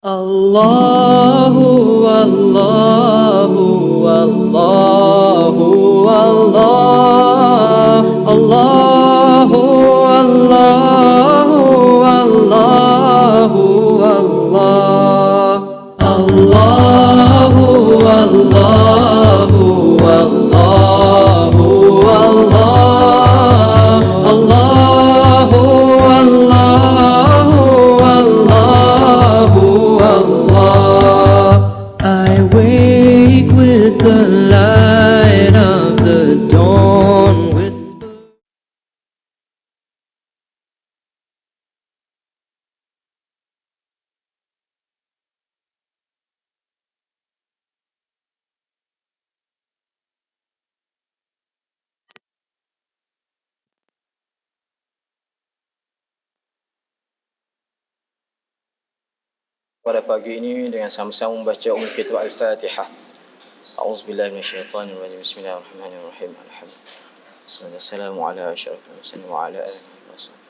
Allahu Allahu Allahu Allah Allahu Allahu Allahu Allah Allahu Allahu Allahu Allah Allahu Allahu Allahu Allah. I wake with the light of the dawn whisper. Pada pagi ini dengan sama-sama membaca kitab Al-Fatihah. A'udzubillahi minasyaitonirrajim. Bismillahirrahmanirrahim. Alhamdulillah. Wassalamu ala asyrafil mursalin wa ala alihi wasahbihi.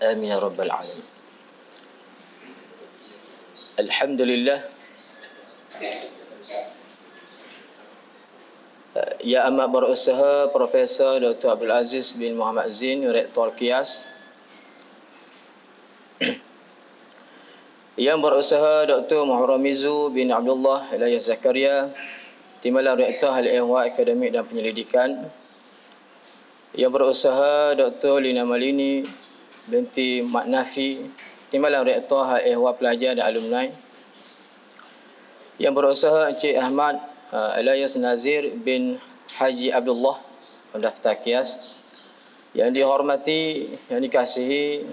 Amin ya rabbal alamin. Alhamdulillah. Ya amat berusaha Profesor Dr. Abdul Aziz bin Muhammad Zin, Rektor KIAS. Yang berusaha Dr. Muhammad Ramizu bin Abdullah Ilyas Zakaria, Timbalan Rektor Hal Ehwal Akademik dan Penyelidikan. Yang berusaha Dr. Lina Malini binti Mat Nafi, Timbalan Rektor Hal Ehwal Pelajar dan Alumni. Yang berusaha Encik Ahmad Ilyas Nazir bin Haji Abdullah, pendaftar KIAS. Yang dihormati, yang dikasihi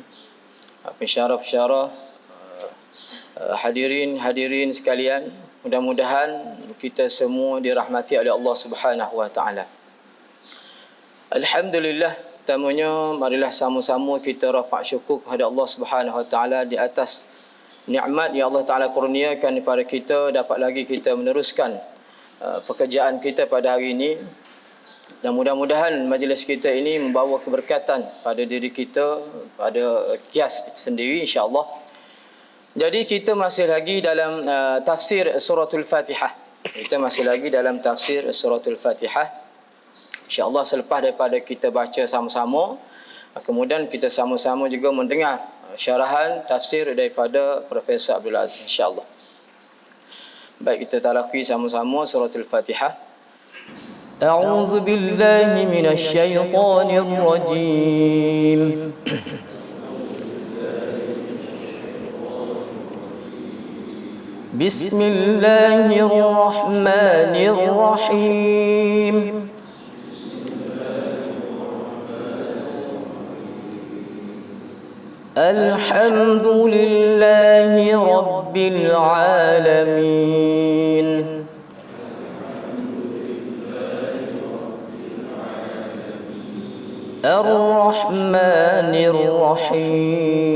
pensyarah-pensyarah, hadirin sekalian, mudah-mudahan kita semua dirahmati oleh Allah Subhanahu wa taala. Alhamdulillah, pertamanya marilah sama-sama kita rafa' syukur kepada Allah Subhanahu wa taala di atas nikmat yang Allah taala kurniakan kepada kita, dapat lagi kita meneruskan pekerjaan kita pada hari ini. Dan mudah-mudahan majlis kita ini membawa keberkatan pada diri kita, pada KIAS sendiri, insya-Allah. Jadi kita masih lagi dalam tafsir suratul Fatihah. Kita masih lagi dalam tafsir suratul Fatihah. InsyaAllah selepas daripada kita baca sama-sama, kemudian kita sama-sama juga mendengar syarahan tafsir daripada Profesor Abdul Aziz, insyaAllah. Baik, kita talaqi sama-sama suratul Fatihah. A'udzu billahi minasy syaithanir rajim. بسم الله الرحمن الرحيم الحمد لله رب العالمين الرحمن الرحيم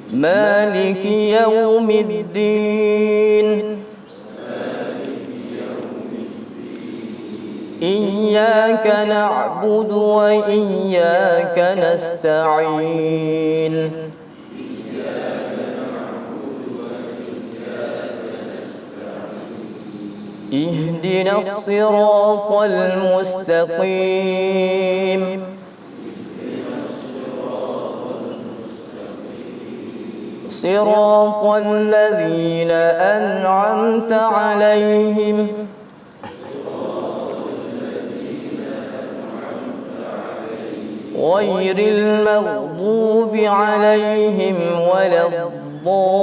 مالك يوم الدين إياك نعبد وإياك نستعين اهدنا الصراط المستقيم صراط الذين أنعمت عليهم غير المغضوب عليهم ولا الضالين.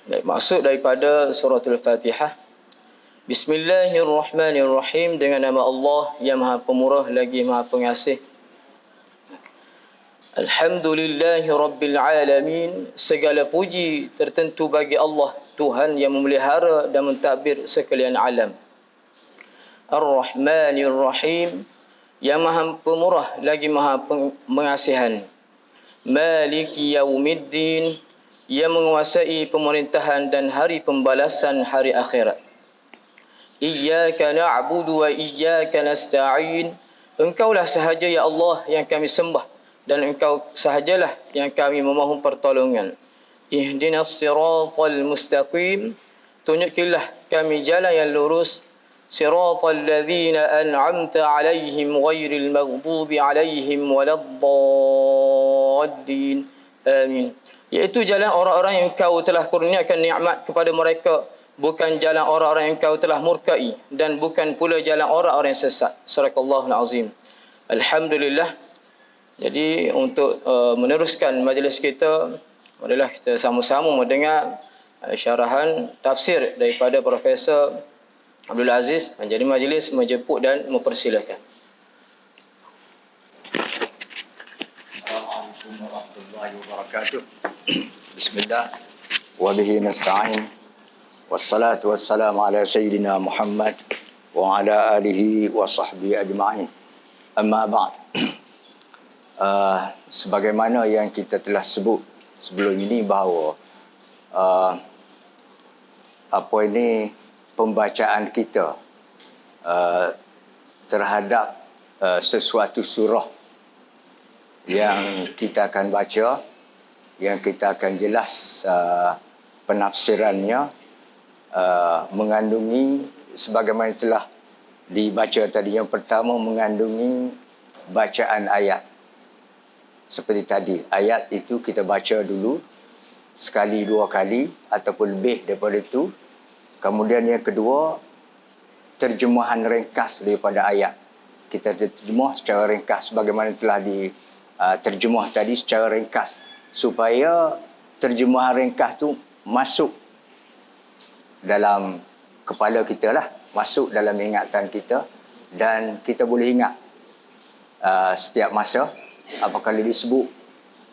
Baik, maksud daripada suratul Fatihah, Bismillahirrahmanirrahim, dengan nama Allah yang Maha Pemurah lagi Maha Pengasih. Alhamdulillahi Rabbil Alamin, segala puji tertentu bagi Allah, Tuhan yang memelihara dan mentadbir sekalian alam. Ar-Rahmanir Rahim, yang maha pemurah lagi maha mengasihan. Maliki Yaumiddin, yang menguasai pemerintahan dan hari pembalasan hari akhirat. Iyyaka na'budu wa iyyaka nasta'in, Engkaulah sahaja ya Allah yang kami sembah, dan Engkau sahajalah yang kami memohon pertolongan. Ihdinas siratal mustaqim, tunjukilah kami jalan yang lurus. Siratal ladzina an'amta alaihim ghairil maghdubi alaihim waladdallin. Amin. Iaitu jalan orang-orang yang Engkau telah kurniakan nikmat kepada mereka, bukan jalan orang-orang yang Engkau telah murkai, dan bukan pula jalan orang-orang yang sesat. Sadaqallahul azim. Alhamdulillah. Jadi untuk meneruskan majlis kita, marilah kita sama-sama mendengar syarahan tafsir daripada Profesor Abdul Aziz. Jadi majlis menjemput dan mempersilakan. Assalamualaikum warahmatullahi wabarakatuh. Bismillah. Wa bihi nasta'in. Wassalatu wassalamu ala sayyidina Muhammad wa ala alihi wa sahbihi ajma'in. Amma ba'd. Sebagaimana yang kita telah sebut sebelum ini bahawa pembacaan kita terhadap sesuatu surah yang kita akan baca, yang kita akan jelas penafsirannya, mengandungi sebagaimana telah dibaca tadi. Yang pertama mengandungi bacaan ayat. Seperti tadi, ayat itu kita baca dulu sekali, dua kali ataupun lebih daripada itu. Kemudian yang kedua, terjemahan ringkas daripada ayat. Kita terjemah secara ringkas sebagaimana telah diterjemah tadi secara ringkas, supaya terjemahan ringkas tu masuk dalam kepala kita lah, masuk dalam ingatan kita, dan kita boleh ingat setiap masa apabila disebut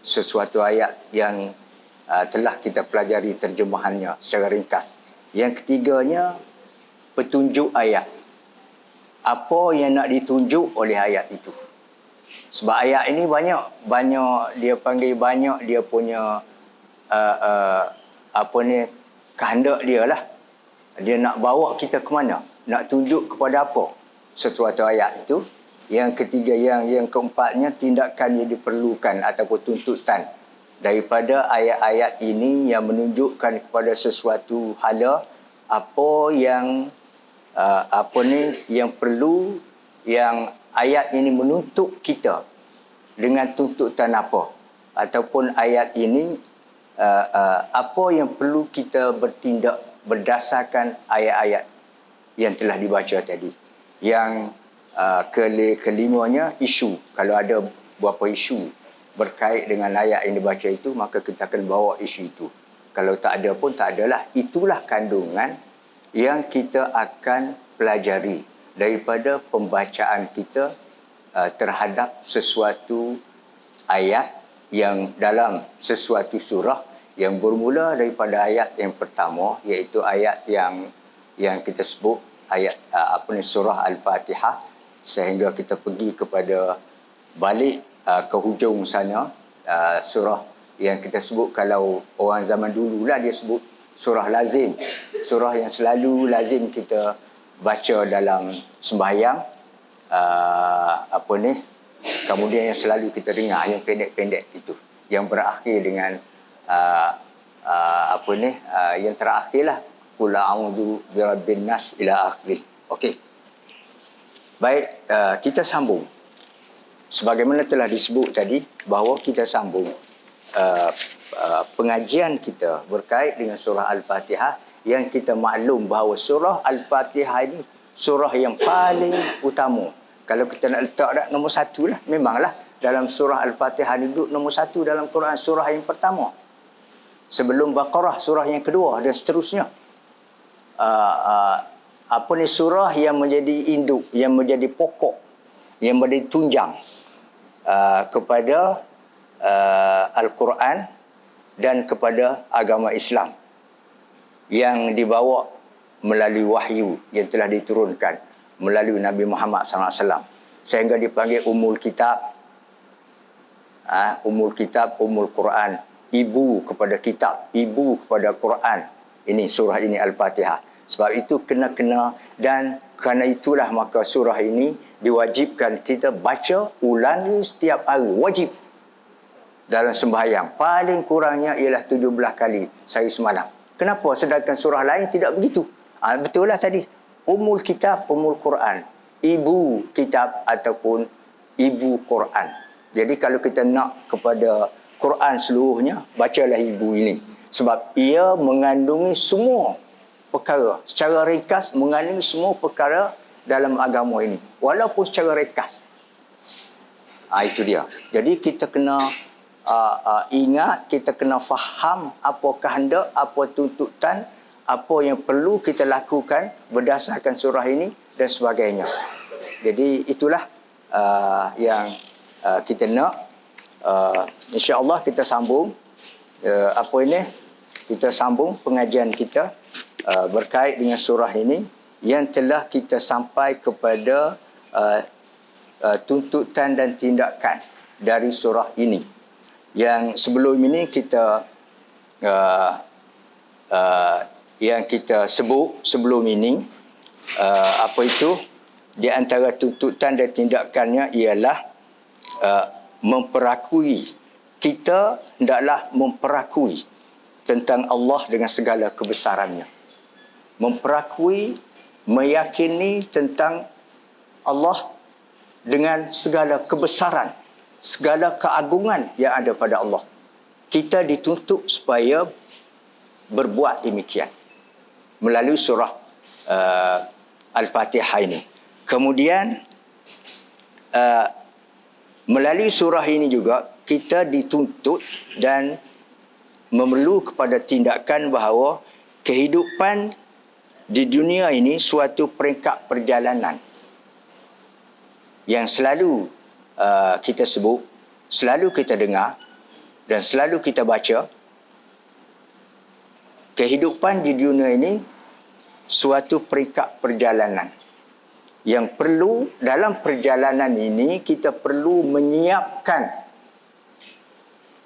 sesuatu ayat yang telah kita pelajari terjemahannya secara ringkas. Yang ketiganya, petunjuk ayat. Apa yang nak ditunjuk oleh ayat itu. Sebab ayat ini banyak dia panggil banyak dia punya kehendak dia lah. Dia nak bawa kita ke mana? Nak tunjuk kepada apa sesuatu ayat itu. Yang ketiga, yang keempatnya, tindakan yang diperlukan ataupun tuntutan daripada ayat-ayat ini yang menunjukkan kepada sesuatu hala apa yang yang perlu, yang ayat ini menuntut kita dengan tuntutan apa, ataupun ayat ini apa yang perlu kita bertindak berdasarkan ayat-ayat yang telah dibaca tadi. Yang kelimanya, isu. Kalau ada beberapa isu berkait dengan ayat yang dibaca itu, maka kita akan bawa isu itu. Kalau tak ada pun tak adalah. Itulah kandungan yang kita akan pelajari daripada pembacaan kita terhadap sesuatu ayat yang dalam sesuatu surah, yang bermula daripada ayat yang pertama, iaitu ayat yang kita sebut ayat surah Al-Fatihah, sehingga kita pergi kepada balik ke hujung sana, surah yang kita sebut, kalau orang zaman dululah dia sebut surah lazim, surah yang selalu lazim kita baca dalam sembahyang, kemudian yang selalu kita dengar, yang pendek-pendek itu, yang berakhir dengan yang terakhirlah, qul a'udzu birabbin nas ila akhirih. Okey. Baik, kita sambung. Sebagaimana telah disebut tadi, bahawa kita sambung pengajian kita berkait dengan surah Al-Fatihah, yang kita maklum bahawa surah Al-Fatihah ini surah yang paling utama. Kalau kita nak letak nombor satu lah, memanglah dalam surah Al-Fatihah ini duduk nombor satu dalam Quran, surah yang pertama. Sebelum Baqarah, surah yang kedua, dan seterusnya. Surah yang menjadi induk, yang menjadi pokok, yang menjadi tunjang kepada Al-Quran dan kepada agama Islam, yang dibawa melalui wahyu yang telah diturunkan melalui Nabi Muhammad SAW. Sehingga dipanggil Ummul Kitab. Ummul Kitab, Ummul Quran. Ibu kepada kitab, ibu kepada Quran. Ini surah ini Al-Fatihah. Sebab itu kena-kena, dan kerana itulah maka surah ini diwajibkan kita baca, ulangi setiap hari. Wajib. Dalam sembahyang. Paling kurangnya ialah 17 kali sehari semalam. Kenapa? Sedangkan surah lain tidak begitu. Betul lah tadi. Ummul Kitab, Ummul Quran. Ibu kitab ataupun ibu Quran. Jadi kalau kita nak kepada Quran seluruhnya, bacalah ibu ini. Sebab ia mengandungi semua perkara. Secara ringkas mengandungi semua perkara dalam agama ini. Walaupun secara ringkas. Itu dia. Jadi kita kena ingat, kita kena faham apa kehendak, apa tuntutan, apa yang perlu kita lakukan berdasarkan surah ini dan sebagainya. Jadi itulah yang kita nak. InsyaAllah kita sambung kita sambung pengajian kita berkait dengan surah ini yang telah kita sampai kepada tuntutan dan tindakan dari surah ini. Yang sebelum ini kita yang kita sebut sebelum ini, apa itu, di antara tuntutan dan tindakannya ialah memperakui. Kita hendaklah memperakui tentang Allah dengan segala kebesarannya. Memperakui, meyakini tentang Allah dengan segala kebesaran, segala keagungan yang ada pada Allah. Kita dituntut supaya berbuat demikian melalui surah Al-Fatihah ini. Kemudian melalui surah ini juga kita dituntut dan memerlu kepada tindakan bahawa kehidupan di dunia ini suatu peringkat perjalanan yang selalu kita sebut, selalu kita dengar dan selalu kita baca. Kehidupan di dunia ini suatu peringkat perjalanan yang perlu, dalam perjalanan ini kita perlu menyiapkan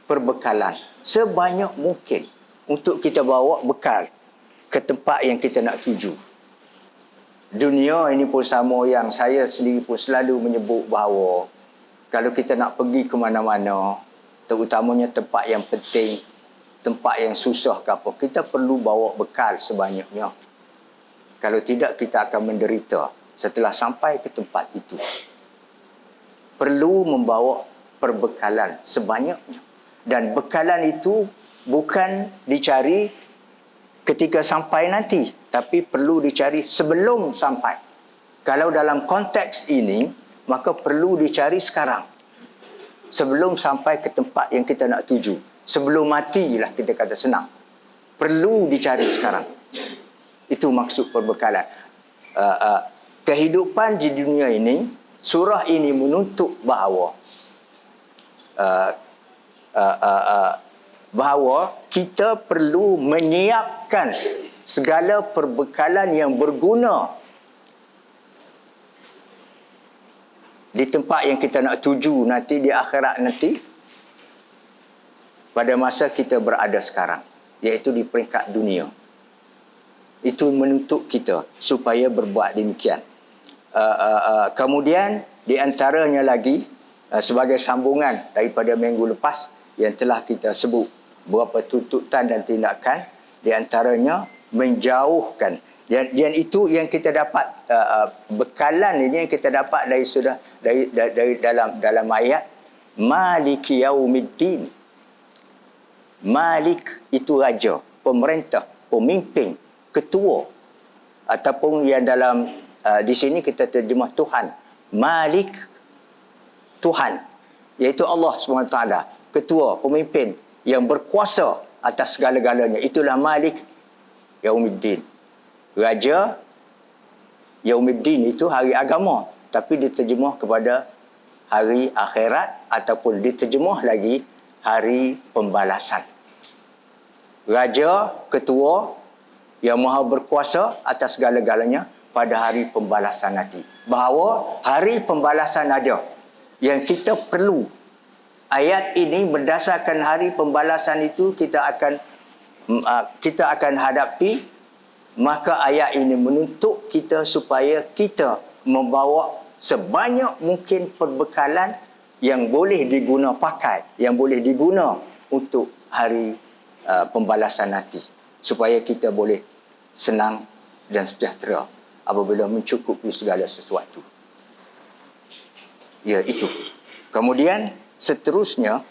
perbekalan sebanyak mungkin untuk kita bawa bekal ke tempat yang kita nak tuju. Dunia ini pun sama, yang saya sendiri pun selalu menyebut bahawa kalau kita nak pergi ke mana-mana, terutamanya tempat yang penting, tempat yang susah ke apa, kita perlu bawa bekal sebanyaknya. Kalau tidak, kita akan menderita setelah sampai ke tempat itu. Perlu membawa perbekalan sebanyaknya. Dan bekalan itu bukan dicari ketika sampai nanti, tapi perlu dicari sebelum sampai. Kalau dalam konteks ini, maka perlu dicari sekarang. Sebelum sampai ke tempat yang kita nak tuju. Sebelum matilah, kita kata senang. Perlu dicari sekarang. Itu maksud perbekalan. Kehidupan di dunia ini, surah ini menuntut bahawa bahawa kita perlu menyiapkan segala perbekalan yang berguna di tempat yang kita nak tuju nanti, di akhirat nanti, pada masa kita berada sekarang, iaitu di peringkat dunia. Itu menuntut kita supaya berbuat demikian. Kemudian di antaranya lagi, sebagai sambungan daripada minggu lepas yang telah kita sebut beberapa tuntutan dan tindakan, di antaranya menjauhkan, dan itu yang kita dapat, bekalan ini yang kita dapat dari dalam ayat Maliki Yaumiddin. Malik itu raja, pemerintah, pemimpin, ketua, ataupun yang dalam di sini kita terjemah Tuhan. Malik, Tuhan, iaitu Allah SWT, ketua, pemimpin yang berkuasa atas segala-galanya. Itulah Malik Yaumiddin. Raja Yaumiddin itu hari agama, tapi diterjemah kepada hari akhirat, ataupun diterjemah lagi hari pembalasan. Raja, ketua yang maha berkuasa atas segala-galanya, pada hari pembalasan nanti. Bahawa hari pembalasan ada. Yang kita perlu. Ayat ini berdasarkan hari pembalasan itu kita akan hadapi. Maka ayat ini menuntut kita supaya kita membawa sebanyak mungkin perbekalan yang boleh diguna pakai, yang boleh diguna untuk hari pembalasan nanti. Supaya kita boleh senang dan sejahtera apabila mencukupi segala sesuatu. Ya, itu. Kemudian seterusnya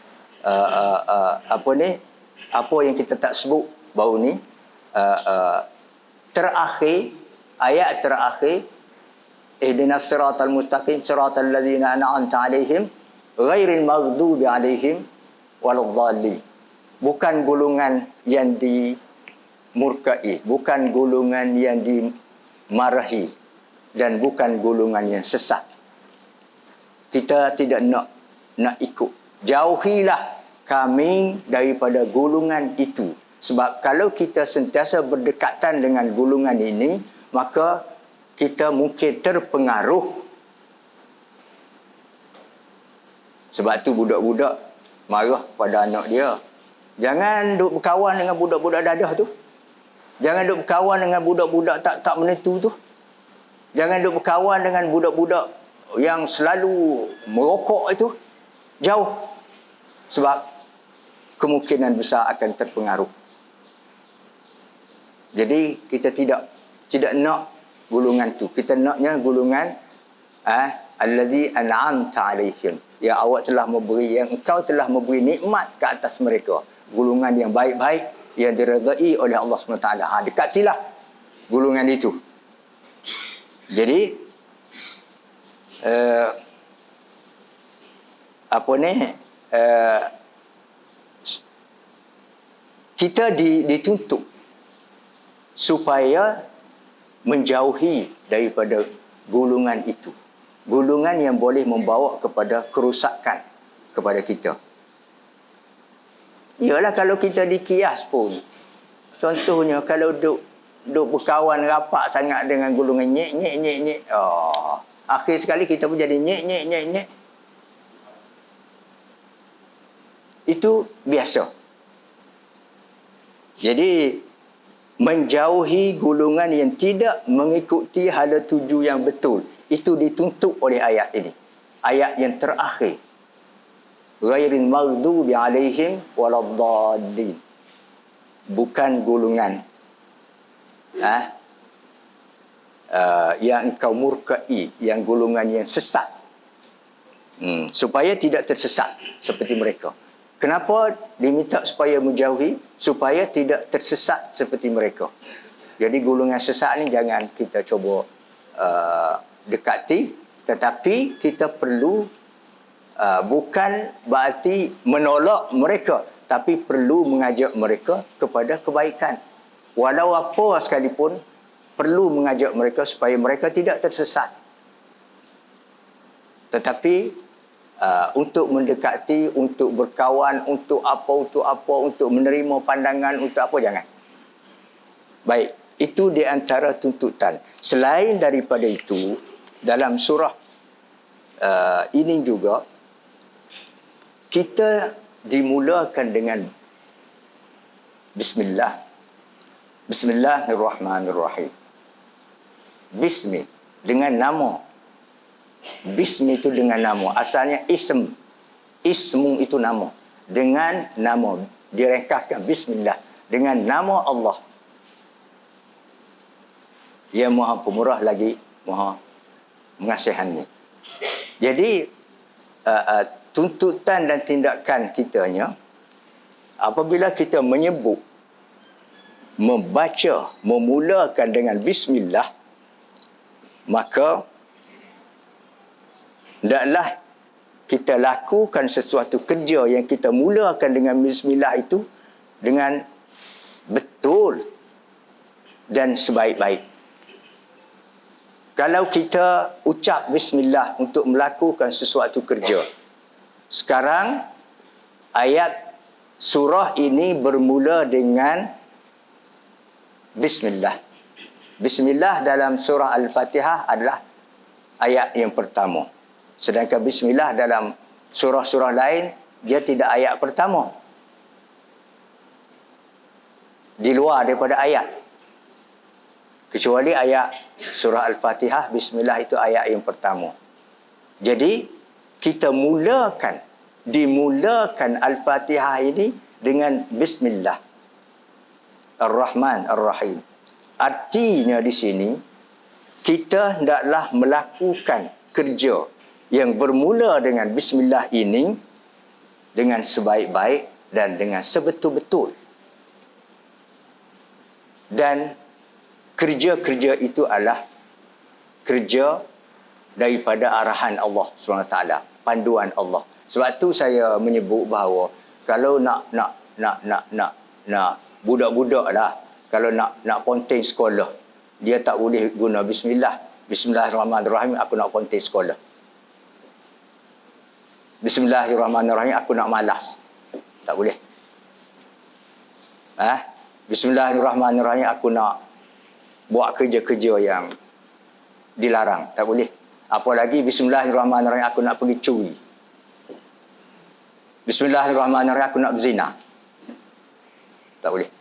apa yang kita tak sebut baru ni, terakhir, ayat terakhir, ihdinas siratal mustaqim siratal ladzina an'amta 'alaihim ghairil maghdubi 'alaihim waladdallin. Bukan golongan yang dimurkai, bukan golongan yang dimarahi, dan bukan golongan yang sesat. Kita tidak nak ikut. Jauhilah kami daripada golongan itu. Sebab kalau kita sentiasa berdekatan dengan golongan ini, maka kita mungkin terpengaruh. Sebab tu budak-budak marah pada anak dia. Jangan duk berkawan dengan budak-budak dadah tu. Jangan duk berkawan dengan budak-budak tak menentu tu. Jangan duk berkawan dengan budak-budak yang selalu merokok itu. Jauh. Sebab kemungkinan besar akan terpengaruh. Jadi kita tidak nak golongan tu. Kita naknya golongan allazi an'amta 'alaihim. Ya, awak telah memberi, yang engkau telah memberi nikmat ke atas mereka. Golongan yang baik-baik yang diredai oleh Allah SWT. Dekatilah golongan itu. Jadi kita dituntut supaya menjauhi daripada golongan itu. Golongan yang boleh membawa kepada kerosakan kepada kita. Yalah, kalau kita dikias pun. Contohnya kalau duk berkawan rapat sangat dengan golongan nyek. Akhir sekali kita pun jadi nyek. Itu biasa. Jadi menjauhi golongan yang tidak mengikuti hala tuju yang betul. Itu dituntut oleh ayat ini. Ayat yang terakhir. Ghairil maghdubi 'alaihim waladdallin. Bukan golongan yang engkau murkai, yang golongan yang sesat. Supaya tidak tersesat seperti mereka. Kenapa diminta supaya menjauhi? Supaya tidak tersesat seperti mereka. Jadi golongan sesat ni jangan kita cuba dekati. Tetapi kita perlu bukan berarti menolak mereka. Tapi perlu mengajak mereka kepada kebaikan. Walau apa sekalipun, perlu mengajak mereka supaya mereka tidak tersesat. Tetapi untuk mendekati, untuk berkawan, untuk menerima pandangan, untuk apa, jangan. Baik, itu di antara tuntutan. Selain daripada itu, dalam surah ini juga, kita dimulakan dengan Bismillah. Bismillahirrahmanirrahim. Bismi, dengan nama. Bismi itu dengan nama. Asalnya ism. Ismu itu nama. Dengan nama. Direngkaskan Bismillah. Dengan nama Allah. Yang Maha Pemurah lagi Maha Mengasihani. Jadi tuntutan dan tindakan kitanya, apabila kita menyebut, membaca, memulakan dengan Bismillah, maka hendaklah kita lakukan sesuatu kerja yang kita mulakan dengan Bismillah itu dengan betul dan sebaik-baik. Kalau kita ucap Bismillah untuk melakukan sesuatu kerja, sekarang ayat surah ini bermula dengan Bismillah. Bismillah dalam surah Al-Fatihah adalah ayat yang pertama. Sedangkan Bismillah dalam surah-surah lain, dia tidak ayat pertama. Di luar daripada ayat. Kecuali ayat surah Al-Fatihah, Bismillah itu ayat yang pertama. Jadi, kita dimulakan Al-Fatihah ini dengan Bismillah Ar-Rahman Ar-Rahim. Artinya di sini, kita hendaklah melakukan kerja yang bermula dengan Bismillah ini dengan sebaik-baik dan dengan sebetul-betul. Dan kerja-kerja itu adalah kerja daripada arahan Allah SWT, panduan Allah. Sebab tu saya menyebut bahawa kalau nak budak-budak lah, kalau nak ponteng sekolah, dia tak boleh guna Bismillahirrahmanirrahim, aku nak ponteng sekolah. Bismillahirrahmanirrahim, aku nak malas. Tak boleh. Bismillahirrahmanirrahim, aku nak buat kerja-kerja yang dilarang. Tak boleh. Apalagi Bismillahirrahmanirrahim, aku nak pergi curi. Bismillahirrahmanirrahim, aku nak berzina. Tak boleh.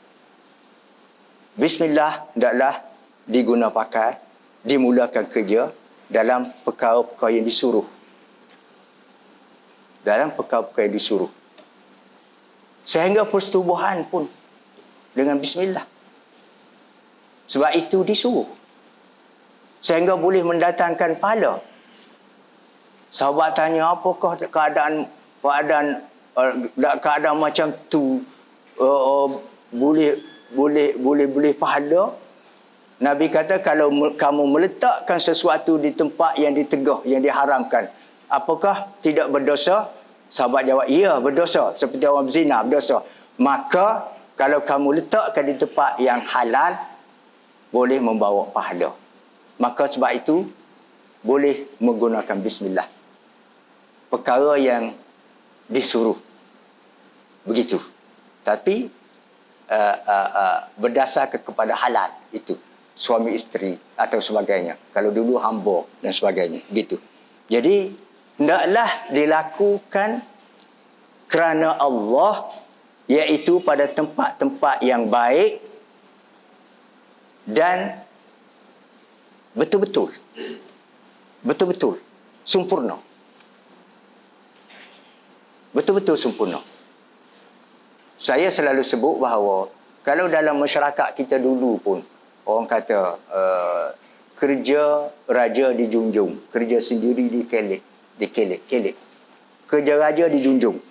Bismillah hendaklah diguna pakai, dimulakan kerja dalam perkara-perkara yang disuruh. Dalam perkara-perkara yang disuruh. Sehingga persetubuhan pun dengan Bismillah. Sebab itu disuruh. Sehingga boleh mendatangkan pahala. Sahabat tanya, apakah keadaan macam tu boleh pahala? Nabi kata, kalau kamu meletakkan sesuatu di tempat yang ditegah, yang diharamkan, apakah tidak berdosa? Sahabat jawab, ya, berdosa. Seperti orang berzina, berdosa. Maka kalau kamu letakkan di tempat yang halal, boleh membawa pahala. Maka sebab itu, boleh menggunakan Bismillah. Perkara yang disuruh. Begitu. Tapi, berdasarkan kepada halal itu. Suami isteri atau sebagainya. Kalau dulu hamba dan sebagainya. Begitu. Jadi, hendaklah dilakukan kerana Allah, iaitu pada tempat-tempat yang baik dan betul-betul. Betul-betul sempurna. Betul-betul sempurna. Saya selalu sebut bahawa kalau dalam masyarakat kita dulu pun, orang kata kerja raja dijunjung, kerja sendiri dikelek. Kerja raja dijunjung.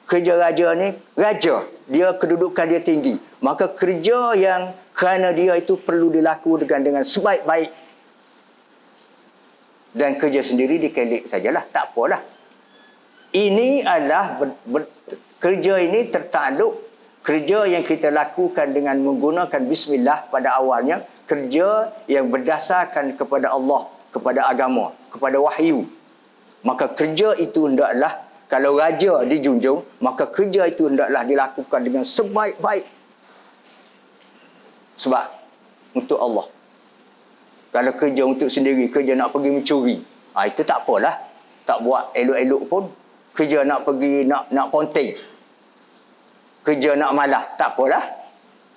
Kerja raja ni, raja, dia kedudukan dia tinggi. Maka kerja yang kerana dia itu perlu dilakukan dengan sebaik-baik. Dan kerja sendiri dikelek sajalah, tak apalah. Ini adalah kerja ini tertakluk, kerja yang kita lakukan dengan menggunakan Bismillah pada awalnya, kerja yang berdasarkan kepada Allah, kepada agama, kepada wahyu. Maka kerja itu hendaklah, kalau raja dijunjung, maka kerja itu hendaklah dilakukan dengan sebaik-baik. Sebab untuk Allah. Kalau kerja untuk sendiri, kerja nak pergi mencuri, itu tak apalah. Tak buat elok-elok pun. Kerja nak pergi, nak ponteng. Kerja nak malas, tak apalah.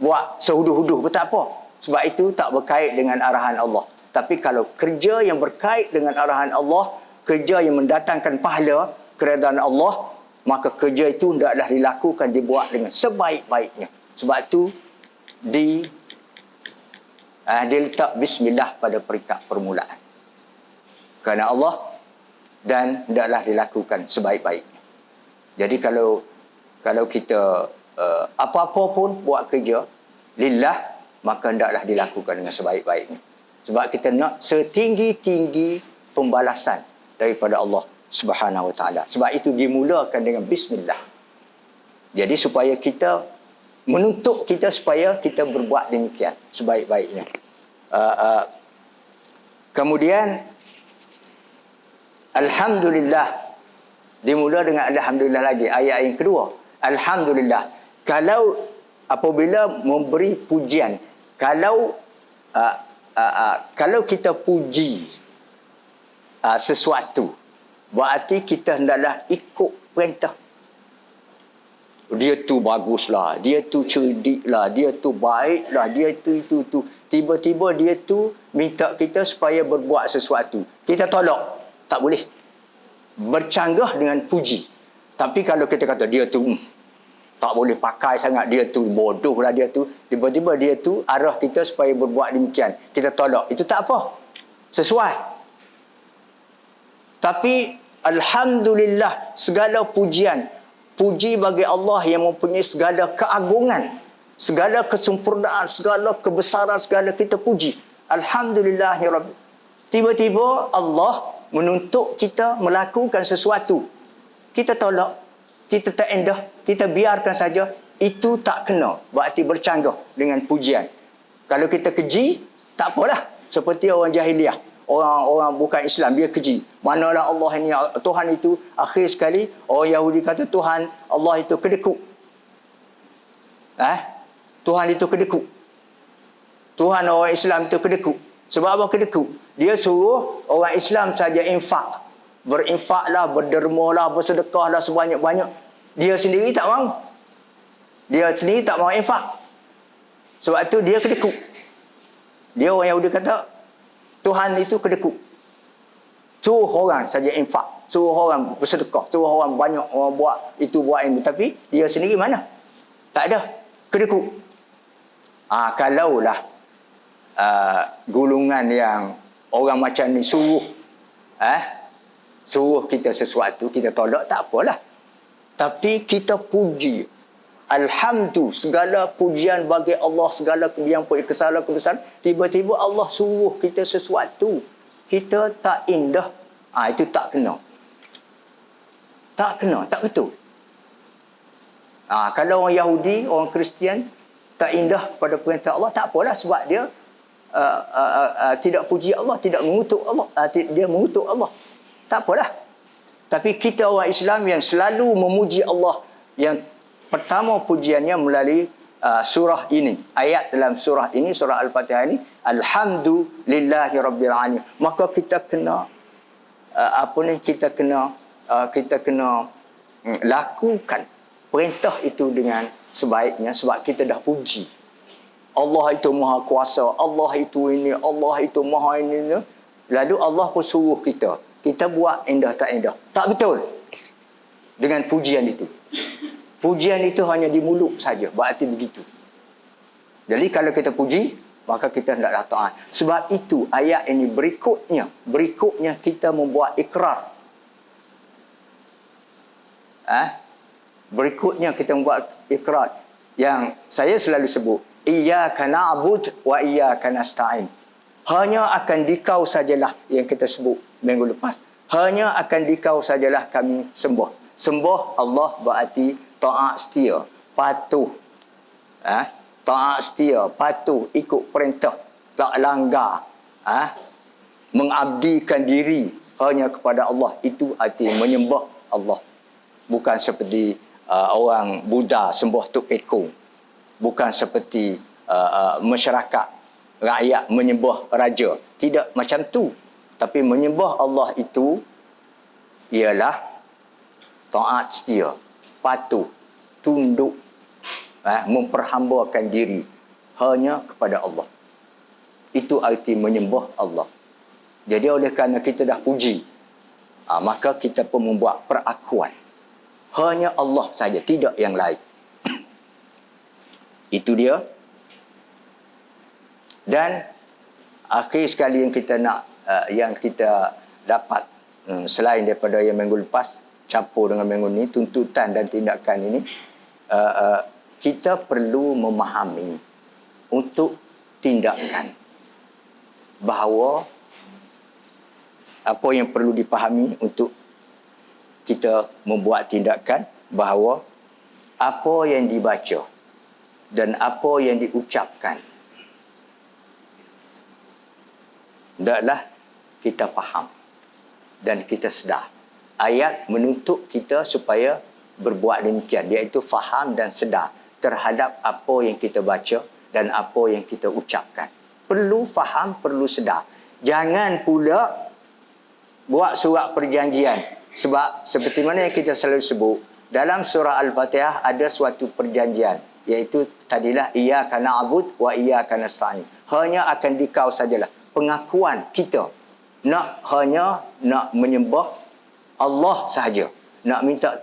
Buat sehuduh-huduh pun tak apa. Sebab itu tak berkait dengan arahan Allah. Tapi kalau kerja yang berkait dengan arahan Allah, kerja yang mendatangkan pahala, keredaan Allah, maka kerja itu hendaklah dilakukan, dibuat dengan sebaik-baiknya. Sebab itu diletak Bismillah pada peringkat permulaan. Kerana Allah, dan hendaklah dilakukan sebaik-baiknya. Jadi kalau kita apa-apa pun buat kerja lillah, maka hendaklah dilakukan dengan sebaik-baiknya. Sebab kita nak setinggi-tinggi pembalasan daripada Allah Subhanahu Wa Taala. Sebab itu dimulakan dengan Bismillah. Jadi supaya kita menuntut kita supaya kita berbuat demikian sebaik-baiknya. Kemudian Alhamdulillah, dimula dengan Alhamdulillah lagi. Ayat yang kedua, Alhamdulillah. Kalau apabila memberi pujian, kalau kalau kita puji sesuatu, berarti kita hendaklah ikut perintah. Dia tu baguslah, dia tu cerdiklah, dia tu baiklah, dia tu itu. Tiba-tiba dia tu minta kita supaya berbuat sesuatu. Kita tolak. Tak boleh. Bercanggah dengan puji. Tapi kalau kita kata dia tu tak boleh pakai sangat, dia tu bodoh lah, dia tu. Tiba-tiba dia tu arah kita supaya berbuat demikian. Kita tolak. Itu tak apa. Sesuai. Tapi alhamdulillah, segala pujian, puji bagi Allah yang mempunyai segala keagungan, segala kesempurnaan, segala kebesaran, segala kita puji. Alhamdulillahirabbil. Tiba-tiba Allah menuntut kita melakukan sesuatu. Kita tolak, kita tak endah, kita biarkan saja. Itu tak kena. Berarti bercanggah dengan pujian. Kalau kita keji, tak apalah. Seperti orang jahiliah. Orang bukan Islam, dia keji. Manalah Allah ini, Tuhan itu. Akhir sekali, orang Yahudi kata Tuhan, Allah itu kedekut. Tuhan itu kedekut. Tuhan orang Islam itu kedekut. Sebab apa kedekut? Dia suruh orang Islam saja infak. Berinfaklah, berdermalah, bersedekahlah sebanyak-banyak. Dia sendiri tak mahu. Dia sendiri tak mahu infak. Sebab itu dia kedekut. Dia orang Yahudi kata, Tuhan itu kedekut. Suruh orang saja infak. Suruh orang bersedekah. Suruh orang banyak orang buat itu, buat ini. Tapi dia sendiri mana? Tak ada. Kedekut. Kalaulah gulungan yang orang macam ni suruh kita sesuatu, kita tolak, tak apalah. Tapi kita puji. Alhamdulillah, segala pujian bagi Allah, segala yang kesalahan-kesalahan. Tiba-tiba Allah suruh kita sesuatu, kita tak indah, itu tak kena. Tak kena, tak betul. Kalau orang Yahudi, orang Kristian tak indah pada perintah Allah, tak apalah, sebab dia tidak puji Allah, tidak mengutuk Allah, dia mengutuk Allah. Tak apalah. Tapi kita orang Islam yang selalu memuji Allah, yang pertama pujiannya melalui surah ini. Ayat dalam surah ini, surah Al-Fatihah ini, Alhamdulillahirabbil alamin. Maka kita kena kita kena lakukan perintah itu dengan sebaiknya, sebab kita dah puji. Allah itu maha kuasa, Allah itu ini, Allah itu maha ini. Lalu Allah pun suruh kita buat indah tak indah. Tak betul dengan pujian itu. Pujian itu hanya di mulut saja, berarti begitu. Jadi kalau kita puji, maka kita hendaklah taat. Sebab itu ayat ini berikutnya kita membuat ikrar. Berikutnya kita membuat ikrar yang saya selalu sebut, iyyaka na'bud wa iyyaka nasta'in. Hanya akan dikau sajalah yang kita sebut minggu lepas. Hanya akan dikau sajalah kami sembah. Sembah Allah berarti taat setia, patuh. Taat setia, patuh, ikut perintah, tak langgar. Mengabdikan diri hanya kepada Allah. Itu arti menyembah Allah. Bukan seperti orang Buddha sembah tuk pekong. Bukan seperti masyarakat, rakyat menyembah raja. Tidak macam tu. Tapi menyembah Allah itu ialah taat setia, patuh, tunduk, memperhambakan diri hanya kepada Allah. Itu arti menyembah Allah. Jadi oleh kerana kita dah puji, maka kita pun membuat perakuan. Hanya Allah saja, tidak yang lain. Itu dia. Dan akhir sekali yang kita nak, yang kita dapat selain daripada yang minggu lepas campur dengan minggu ni, tuntutan dan tindakan ini, kita perlu memahami untuk tindakan bahawa apa yang perlu dipahami untuk kita membuat tindakan, bahawa apa yang dibaca dan apa yang diucapkan hendaklah kita faham dan kita sedar. Ayat menuntut kita supaya berbuat demikian, iaitu faham dan sedar terhadap apa yang kita baca dan apa yang kita ucapkan. perlu faham, perlu sedar. Jangan pula buat surat perjanjian. Sebab seperti mana yang kita selalu sebut, dalam surah Al-Fatihah ada suatu perjanjian, iaitu tadilah iyyaka na'bud wa iyyaka nasta'in. Hanya akan dikau sajalah. Pengakuan kita hanya nak menyembah Allah sahaja. Nak minta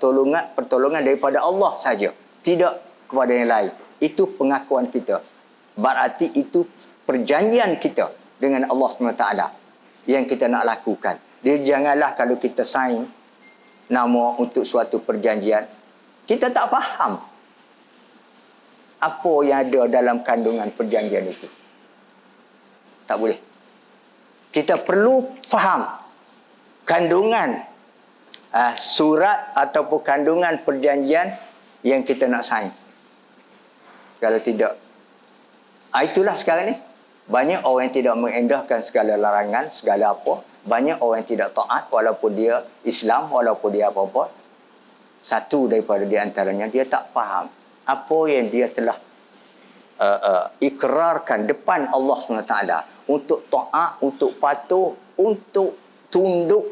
pertolongan daripada Allah sahaja. Tidak kepada yang lain. Itu pengakuan kita. Berarti itu perjanjian kita dengan Allah SWT yang kita nak lakukan. Dia janganlah kalau kita sign nama untuk suatu perjanjian, kita tak faham apa yang ada dalam kandungan perjanjian itu. Tak boleh. Kita perlu faham kandungan surat ataupun kandungan perjanjian yang kita nak sign. Kalau tidak, itulah sekarang ni banyak orang yang tidak mengendahkan segala larangan, segala apa. Banyak orang yang tidak taat walaupun dia Islam, walaupun dia apa-apa. Satu daripada di antaranya, dia tak faham apa yang dia telah ikrarkan depan Allah SWT untuk taat, untuk patuh, untuk tunduk,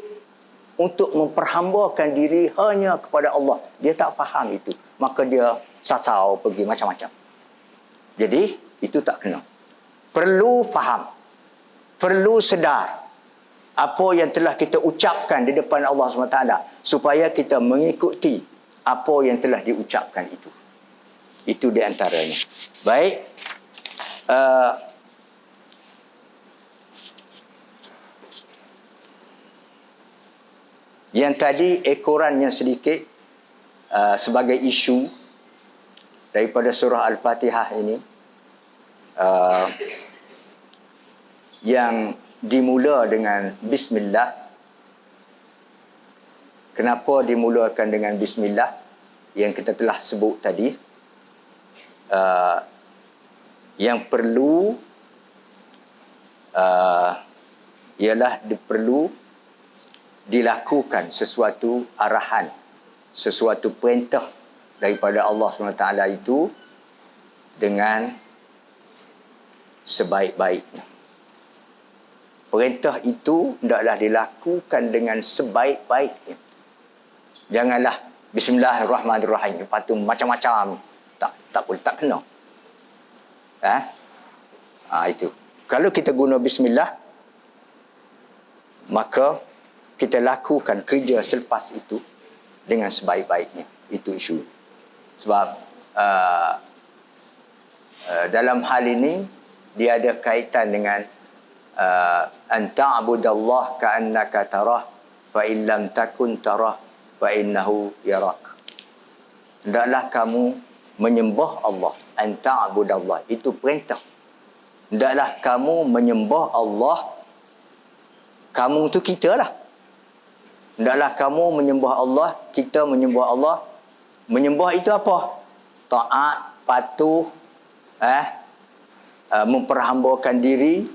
untuk memperhambakan diri hanya kepada Allah. Dia tak faham itu. Maka dia sasau pergi macam-macam. Jadi, itu tak kena. Perlu faham. Perlu sedar apa yang telah kita ucapkan di depan Allah SWT supaya kita mengikuti apa yang telah diucapkan itu. Itu di antaranya. Baik. Yang tadi ekorannya sedikit sebagai isu daripada surah Al-Fatihah ini, yang dimula dengan Bismillah. Kenapa dimulakan dengan Bismillah? Yang kita telah sebut tadi. Yang perlu ialah perlu dilakukan sesuatu arahan, sesuatu perintah daripada Allah SWT itu dengan sebaik-baiknya. Perintah itu hendaklah dilakukan dengan sebaik-baiknya. Janganlah Bismillahirrahmanirrahim, lepas tu macam-macam. Tak boleh, tak kena. Itu. Kalau kita guna Bismillah, maka kita lakukan kerja selepas itu dengan sebaik-baiknya. Itu isu. Sebab dalam hal ini dia ada kaitan dengan an ta'budallah ka'annaka tarah fa in lam takun tarah fa innahu yarak. Hendaklah kamu menyembah Allah. An ta'budallah, itu perintah. Hendaklah kamu menyembah Allah. Kamu tu kita lah. Hendaklah kamu menyembah Allah, kita menyembah Allah. Menyembah itu apa? Taat, patuh, memperhambakan diri.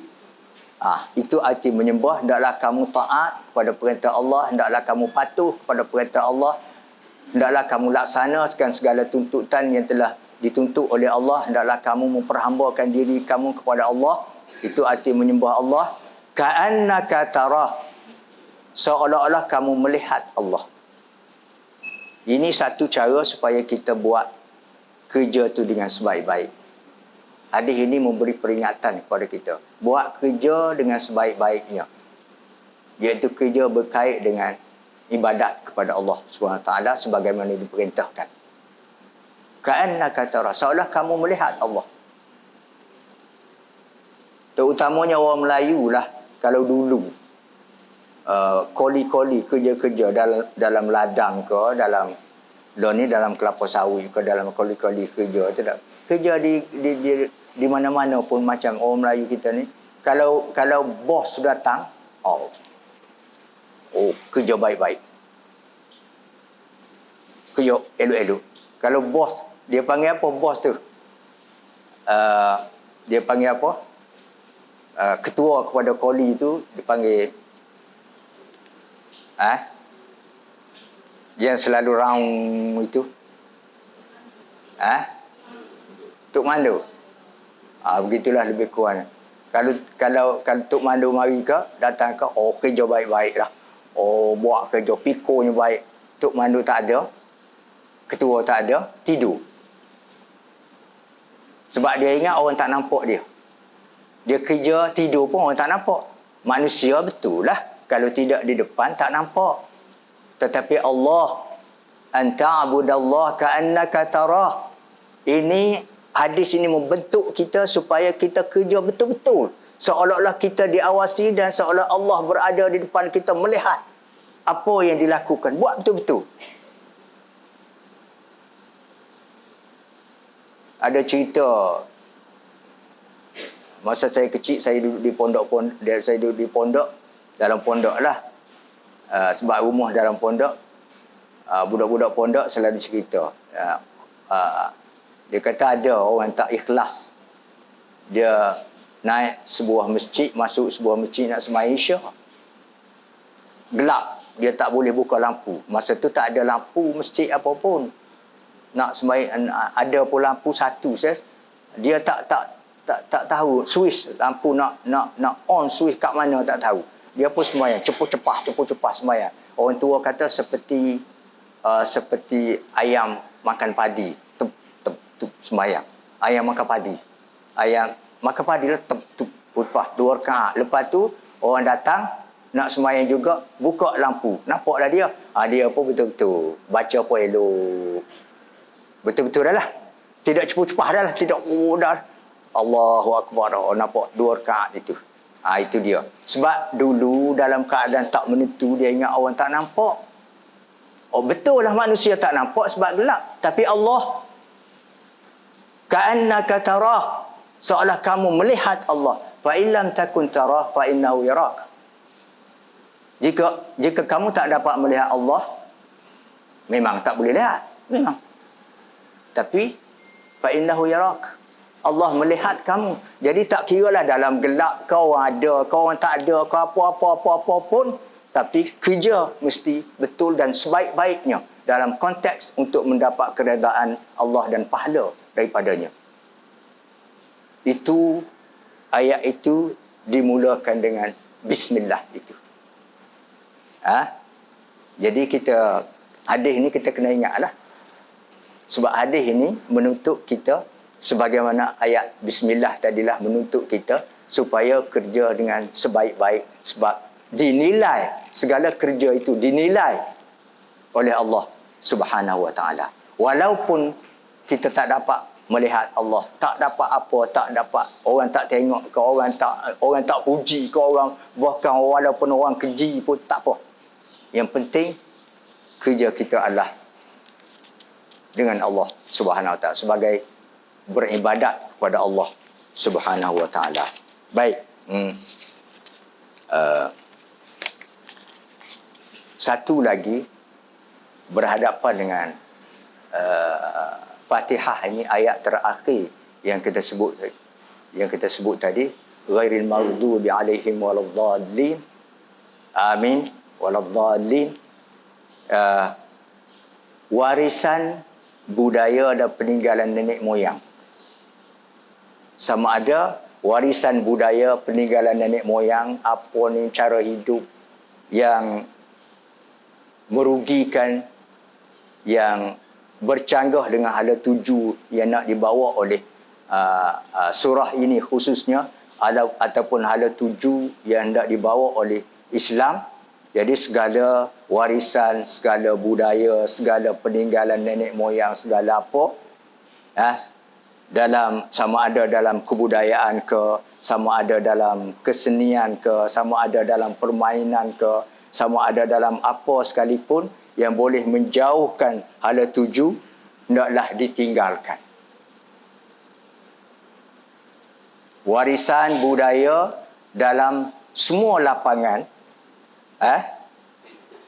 Itu arti menyembah. Hendaklah kamu taat kepada perintah Allah, hendaklah kamu patuh kepada perintah Allah, hendaklah kamu laksanakan segala tuntutan yang telah dituntut oleh Allah, hendaklah kamu memperhambakan diri kamu kepada Allah. Itu arti menyembah Allah. Ka'annaka tarah, seolah-olah kamu melihat Allah. Ini satu cara supaya kita buat kerja tu dengan sebaik-baik. Hadis ini memberi peringatan kepada kita. Buat kerja dengan sebaik-baiknya. Iaitu kerja berkait dengan ibadat kepada Allah SWT sebagaimana diperintahkan. Ka'annaka tarah, seolah kamu melihat Allah. Terutamanya orang Melayu lah. Kalau dulu koli-koli kerja-kerja dalam ladang ke, dalam kelapa sawit ke, dalam koli-koli kerja, tidak. Kerja di mana-mana pun macam orang Melayu kita ni, kalau bos datang, kerja baik-baik. Kerja elok-elok. Kalau bos, dia panggil apa bos tu? Dia panggil apa? Ketua kepada koli itu dipanggil yang selalu round itu Tok Mandu. Begitulah lebih kurang. Kalau Tok Mandu mari ke, datang ke, oh kerja baik-baik lah. Oh buat kerja, pikonya baik. Tok Mandu tak ada, ketua tak ada, tidur. Sebab dia ingat orang tak nampak dia. Dia kerja, tidur pun orang tak nampak. Manusia betul lah. Kalau tidak di depan, tak nampak. Tetapi Allah, anta'budallah ka'annaka tarah. Ini, hadis ini membentuk kita supaya kita kerja betul-betul. Seolah-olah kita diawasi dan seolah Allah berada di depan kita melihat apa yang dilakukan. Buat betul-betul. Ada cerita, masa saya kecil, saya duduk di pondok, dalam pondok lah. Sebab rumah dalam pondok, budak-budak pondok selalu cerita. Dia kata ada orang tak ikhlas. Dia naik sebuah masjid, masuk sebuah masjid nak sembahyang Isyak. Gelap, dia tak boleh buka lampu. Masa tu tak ada lampu masjid apa pun. Nak sembahyang, ada pun lampu satu saja. Dia tak tahu switch lampu nak on switch kat mana tak tahu. Dia pun sembahyang cepat sembahyang. Orang tua kata seperti ayam makan padi, tep sembahyang. Ayam makan padi. Ayam makan padi lah tep lepas 2 rakaat. Lepas tu orang datang nak sembahyang juga, buka lampu. Nampaklah dia. Dia pun betul-betul baca pun elok. Betul-betul dah lah. Tidak cepat-cepat dah lah, tidak dah. Allahu Akbar. Nampak 2 rakaat itu. Itu dia. Sebab dulu dalam keadaan tak menentu, dia ingat orang tak nampak. Betul lah manusia tak nampak sebab gelap. Tapi Allah, ka'annaka tarah, seolah kamu melihat Allah. Fa illam takun tarah fa innahu yarak. Jika kamu tak dapat melihat Allah, memang tak boleh lihat. Memang. Tapi fa innahu yarak. Allah melihat kamu. Jadi tak kiralah dalam gelap kau orang ada, kau orang tak ada, kau apa pun. Tapi kerja mesti betul dan sebaik-baiknya dalam konteks untuk mendapat keredaan Allah dan pahala daripadanya. Itu, ayat itu dimulakan dengan Bismillah itu. Jadi hadis ini kita kena ingatlah. Sebab hadis ini menuntut kita, sebagaimana ayat Bismillah tadilah menuntut kita supaya kerja dengan sebaik-baik. Sebab dinilai, segala kerja itu dinilai oleh Allah Subhanahu Wa Taala. Walaupun kita tak dapat melihat Allah, tak dapat apa, tak dapat, orang tak tengok ke, orang tak puji ke, orang bahkan walaupun orang keji pun tak apa. Yang penting kerja kita adalah dengan Allah Subhanahu Wa Taala, sebagai beribadat kepada Allah Subhanahu Wa Taala. Baik. Satu lagi berhadapan dengan Fatihah ini, ayat terakhir yang kita sebut tadi, ghairil maghdubi alaihim waladdallin. Amin waladdallin. Warisan budaya dan peninggalan nenek moyang. Sama ada warisan budaya peninggalan nenek moyang, apa ni cara hidup yang merugikan, yang bercanggah dengan hala tuju yang nak dibawa oleh surah ini khususnya, ataupun hala tuju yang nak dibawa oleh Islam. Jadi segala warisan, segala budaya, segala peninggalan nenek moyang, segala apa, sama ada dalam kebudayaan ke, sama ada dalam kesenian ke, sama ada dalam permainan ke, sama ada dalam apa sekalipun yang boleh menjauhkan hala tuju, hendaklah ditinggalkan. Warisan budaya dalam semua lapangan,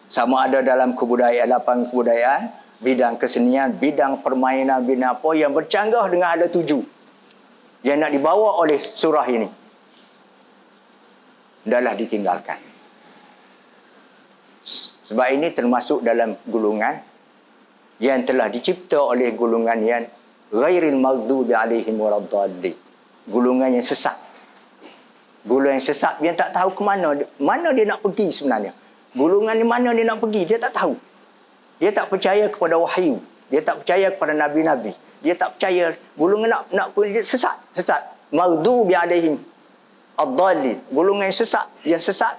sama ada dalam lapangan kebudayaan, bidang kesenian, bidang permainan, bidang apa yang bercanggah dengan hala tuju yang nak dibawa oleh surah ini, hendaklah ditinggalkan. Sebab ini termasuk dalam golongan yang telah dicipta oleh golongan yang ghairil maghdubi alaihim waladdallin, golongan yang sesat. Golongan yang sesat, dia tak tahu ke mana dia nak pergi sebenarnya. Golongan di mana dia nak pergi, dia tak tahu. Dia tak percaya kepada wahyu. Dia tak percaya kepada nabi-nabi. Dia tak percaya. Golongan nak pergi, dia sesat. Maghdubi alaihim ad-dallin. Golongan yang sesat.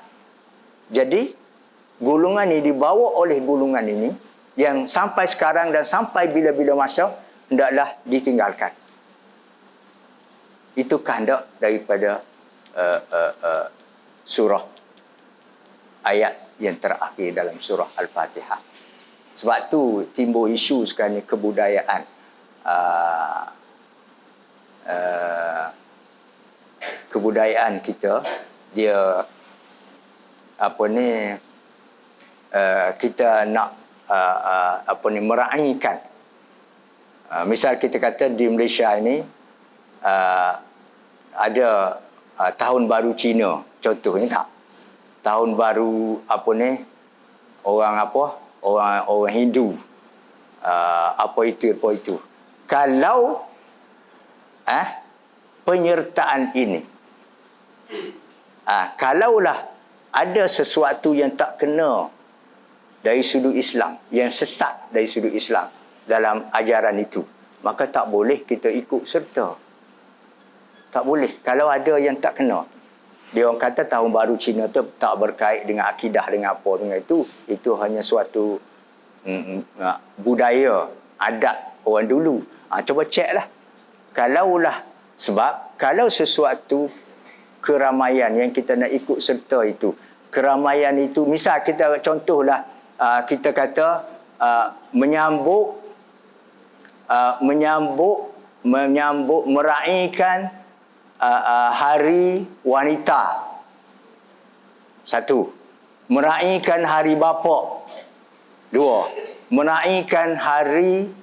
Jadi, golongan ini dibawa oleh golongan ini yang sampai sekarang dan sampai bila-bila masa hendaklah ditinggalkan. Itu kehendak daripada surah ayat yang terakhir dalam surah Al-Fatihah. Sebab tu timbul isu sekarang ni kebudayaan kebudayaan kita, dia kita nak meraihkan. Misal kita kata di Malaysia ini ada tahun baru Cina, contohnya tak. Tahun baru orang Hindu, apa itu. Kalau penyertaan ini, kalaulah ada sesuatu yang tak kena dari sudut Islam, yang sesat dari sudut Islam dalam ajaran itu, maka tak boleh kita ikut serta. Tak boleh. Kalau ada yang tak kena, dia orang kata tahun baru Cina tu tak berkait dengan akidah, dengan apa, dengan itu hanya suatu budaya, adat orang dulu. Cuba ceklah. Sebab kalau sesuatu keramaian yang kita nak ikut serta itu, keramaian itu, misal kita contohlah, kita kata menyambut meraihkan hari wanita. Satu, meraihkan hari bapa. Dua, meraihkan hari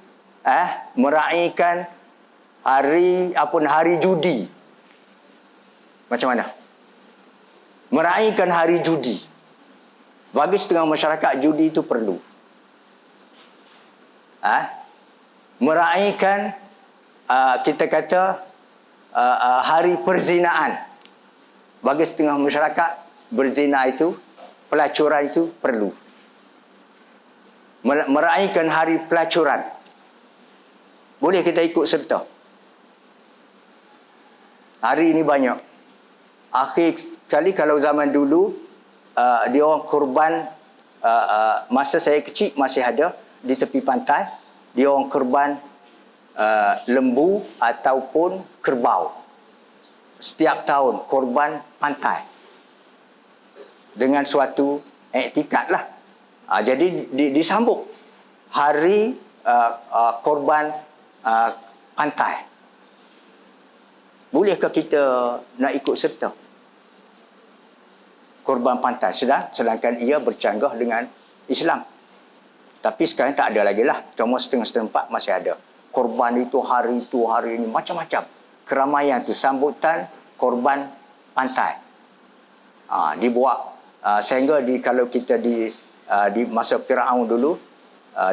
judi. Macam mana? Meraihkan hari judi. Bagi setengah masyarakat, judi itu perlu. Meraihkan kita kata hari perzinaan. Bagi setengah masyarakat, berzina itu, pelacuran itu perlu. Meraihkan hari pelacuran, boleh kita ikut serta. Hari ini banyak. Akhir sekali kalau zaman dulu, dia orang korban, masa saya kecil masih ada di tepi pantai, dia orang korban lembu ataupun kerbau. Setiap tahun korban pantai dengan suatu iktikad lah. Jadi disambut hari korban pantai. Bolehkah kita nak ikut serta korban pantai sedangkan ia bercanggah dengan Islam? Tapi sekarang tak ada lagi lah. Cuma setengah-setengah tempat masih ada. Korban itu hari ini macam-macam. Keramaian tu sambutan korban pantai. Dibuat sehingga kalau kita di masa Firaun dulu,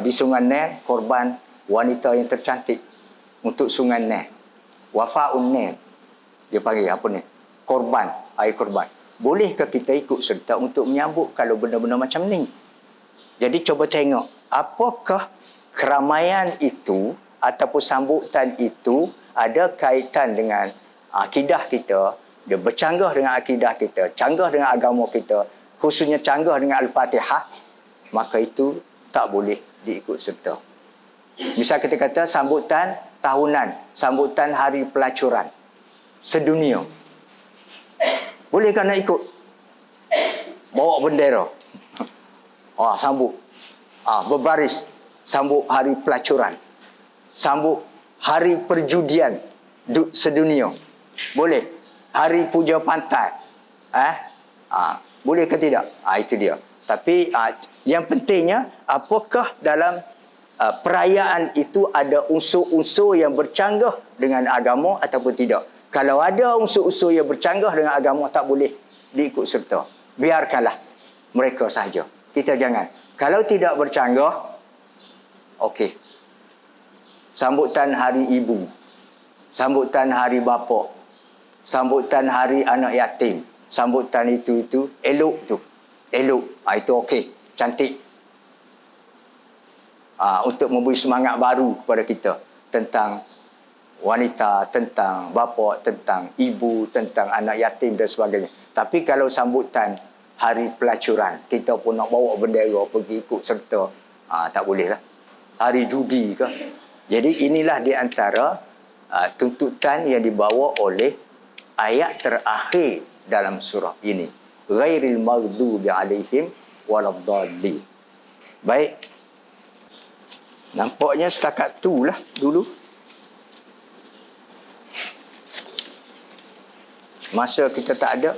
di Sungai Nil, korban wanita yang tercantik untuk Sungai Nil. Wafa'un Nil. Dia panggil apa ni? Korban, air korban. Bolehkah kita ikut serta untuk menyambut kalau benda-benda macam ni? Jadi cuba tengok, apakah keramaian itu ataupun sambutan itu ada kaitan dengan akidah kita, dia bercanggah dengan akidah kita, canggah dengan agama kita, khususnya canggah dengan Al-Fatihah, maka itu tak boleh diikut serta. Misal kita kata sambutan tahunan, sambutan hari pelacuran sedunia. Bolehkah nak ikut? Bawa bendera. Sambut. Berbaris. Sambut hari pelacuran. Sambut hari perjudian sedunia. Boleh. Hari puja pantai. Boleh ke tidak? Itu dia. Tapi yang pentingnya, apakah dalam perayaan itu ada unsur-unsur yang bercanggah dengan agama ataupun tidak. Kalau ada unsur-unsur yang bercanggah dengan agama, tak boleh diikut serta. Biarkanlah mereka sahaja. Kita jangan. Kalau tidak bercanggah, okey. Sambutan hari ibu, sambutan hari bapa, sambutan hari anak yatim, sambutan itu elok tu. Elok. Itu okey, cantik. Untuk memberi semangat baru kepada kita tentang wanita, tentang bapa, tentang ibu, tentang anak yatim dan sebagainya. Tapi kalau sambutan hari pelacuran, kita pun nak bawa bendera pergi ikut serta, tak boleh lah. Hari judi ke. Jadi inilah di antara tuntutan yang dibawa oleh ayat terakhir dalam surah ini. Ghairil maghdubi alaihim waladdallin. Baik. Nampaknya setakat tu lah dulu. Masa kita tak ada.